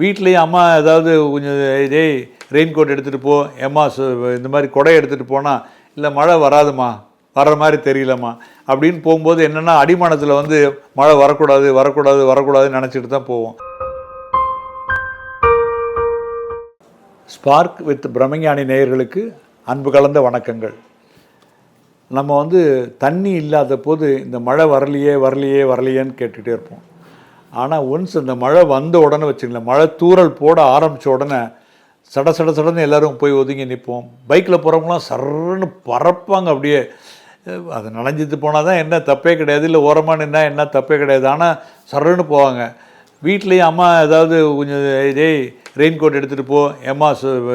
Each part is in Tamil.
வீட்லேயும் அம்மா ஏதாவது கொஞ்சம் டேய் ரெயின் கோட் எடுத்துகிட்டு போ, ஏம்மா இந்த மாதிரி கொடை எடுத்துகிட்டு போனால், இல்லை மழை வராதுமா, வர்ற மாதிரி தெரியலம்மா அப்படின்னு போகும்போது என்னென்னா அடிமானத்தில் வந்து மழை வரக்கூடாது வரக்கூடாது வரக்கூடாதுன்னு நினச்சிட்டு தான் போவோம். ஸ்பார்க் வித் பிரம்மஞானி நேயர்களுக்கு அன்பு கலந்த வணக்கங்கள். நம்ம வந்து தண்ணி இல்லாத போது இந்த மழை வரலையே வரலையே வரலையேன்னு கேட்டுகிட்டே இருப்போம். ஆனால் ஒன்ஸ் இந்த மழை வந்த உடனே வச்சுங்களேன், மழை தூறல் போட ஆரம்பித்த உடனே சட சட சடன்னு எல்லோரும் போய் ஒதுங்கி நிற்போம். பைக்கில் போகிறவங்களாம் சர்ன்னு பறப்பாங்க அப்படியே. அது நனைஞ்சிட்டு போனால் தான் என்ன தப்பே கிடையாது, இல்லை ஓரமாக நின்னா என்ன தப்பே கிடையாது, ஆனால் சர்ன்னு போவாங்க. வீட்லேயும் அம்மா ஏதாவது கொஞ்சம் டேய் ரெயின் கோட் எடுத்துகிட்டு போ, ஏம்மா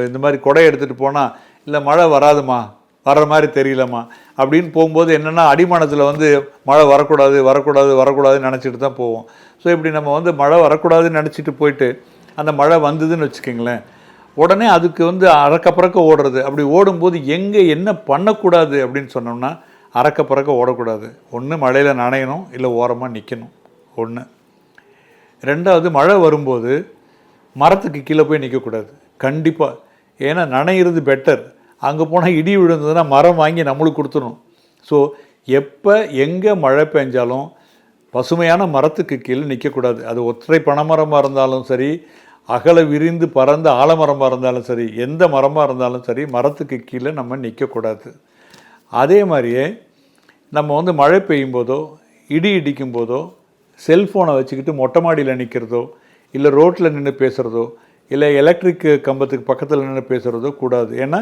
இந்த மாதிரி கொடை எடுத்துகிட்டு போனால், இல்லை மழை வராதுமா, வர்ற மாதிரி தெரியலம்மா அப்படின்னு போகும்போது என்னென்னா அடிமானத்தில் வந்து மழை வரக்கூடாது வரக்கூடாது வரக்கூடாதுன்னு நினச்சிட்டு தான் போவோம். ஸோ இப்படி நம்ம வந்து மழை வரக்கூடாதுன்னு நினச்சிட்டு போயிட்டு அந்த மழை வந்ததுன்னு வச்சுக்கோங்களேன், உடனே அதுக்கு வந்து அறக்க ஓடுறது. அப்படி ஓடும்போது எங்கே என்ன பண்ணக்கூடாது அப்படின்னு சொன்னோம்னா, அறக்க ஓடக்கூடாது. ஒன்று மழையில் நனையணும், இல்லை ஓரமாக நிற்கணும். ஒன்று. ரெண்டாவது, மழை வரும்போது மரத்துக்கு கீழே போய் நிற்கக்கூடாது கண்டிப்பாக. ஏன்னா நனையிறது பெட்டர். அங்கே போனால் இடி விழுந்ததுன்னா மரம் வாங்கி நம்மளுக்கு கொடுத்துரும். ஸோ எப்போ எங்கே மழை பெஞ்சாலும் பசுமையான மரத்துக்கு கீழே நிற்கக்கூடாது. அது ஒற்றை பனைமரமாக இருந்தாலும் சரி, அகல விரிந்து பறந்த ஆலமரமாக இருந்தாலும் சரி, எந்த மரமாக இருந்தாலும் சரி, மரத்துக்கு கீழே நம்ம நிற்கக்கூடாது. அதே மாதிரியே நம்ம வந்து மழை பெய்யும் போதோ இடி இடிக்கும் போதோ செல்ஃபோனை வச்சுக்கிட்டு மொட்டை மாடியில் நிற்கிறதோ, இல்லை ரோட்டில் நின்று பேசுகிறதோ, இல்லை எலக்ட்ரிக் கம்பத்துக்கு பக்கத்தில் நின்று பேசுகிறதோ கூடாது. ஏன்னா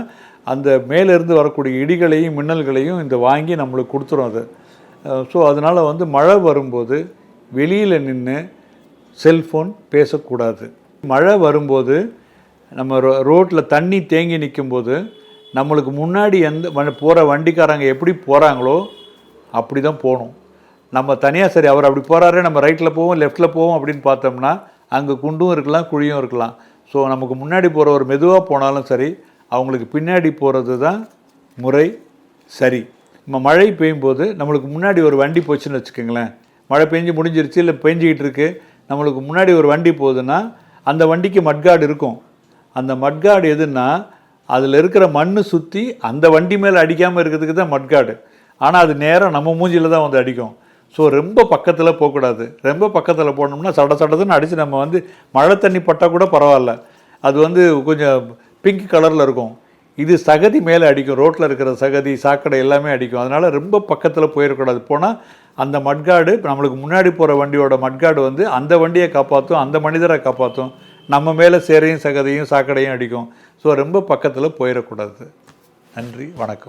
அந்த மேலேருந்து வரக்கூடிய இடிகளையும் மின்னல்களையும் இந்த வாங்கி நம்மளுக்கு கொடுத்துரும் அது. ஸோ அதனால் வந்து மழை வரும்போது வெளியில் நின்று செல்ஃபோன் பேசக்கூடாது. மழை வரும்போது நம்ம ரோட்டில் தண்ணி தேங்கி நிற்கும்போது நம்மளுக்கு முன்னாடி போகிற வண்டிக்காரங்க எப்படி போகிறாங்களோ அப்படி தான் போகணும். நம்ம தனியாக சரி அவர் அப்படி போகிறாரு, நம்ம ரைட்டில் போவோம் லெஃப்ட்டில் போவோம் அப்படின்னு பார்த்தோம்னா அங்கே குண்டும் இருக்கலாம் குழியும் இருக்கலாம். ஸோ நமக்கு முன்னாடி போகிறவர் மெதுவாக போனாலும் சரி, அவங்களுக்கு பின்னாடி போகிறது தான் முறை சரி. நம்ம மழை பெய்யும்போது நம்மளுக்கு முன்னாடி ஒரு வண்டி போச்சுன்னு வச்சுக்கோங்களேன், மழை பெஞ்சு முடிஞ்சிருச்சு இல்லை பெஞ்சிக்கிட்டு இருக்குது, நம்மளுக்கு முன்னாடி ஒரு வண்டி போகுதுன்னா அந்த வண்டிக்கு மட்கார்டு இருக்கும். அந்த மட்கார்டு எதுன்னா அதில் இருக்கிற மண் சுற்றி அந்த வண்டி மேலே அடிக்காமல் இருக்கிறதுக்கு தான் மட்கார்டு. ஆனால் அது நேராக நம்ம மூஞ்சியில் தான் வந்து அடிக்கும். ஸோ ரொம்ப பக்கத்தில் போகக்கூடாது. ரொம்ப பக்கத்தில் போனோம்னா சட சடத்துன்னு அடித்து நம்ம வந்து மழை தண்ணி பட்டால் கூட பரவாயில்ல, அது வந்து கொஞ்சம் பிங்க் கலரில் இருக்கும். இது சகதி மேலே அடிக்கும், ரோட்டில் இருக்கிற சகதி சாக்கடை எல்லாமே அடிக்கும். அதனால் ரொம்ப பக்கத்தில் போயிடக்கூடாது. போனால் அந்த மட்கார்டு நம்மளுக்கு முன்னாடி போகிற வண்டியோட மட்கார்டு வந்து அந்த வண்டியை காப்பாற்றும், அந்த மனிதரை காப்பாற்றும், நம்ம மேலே சேரையும் சகதியும் சாக்கடையும் அடிக்கும். ஸோ ரொம்ப பக்கத்தில் போயிடக்கூடாது. நன்றி, வணக்கம்.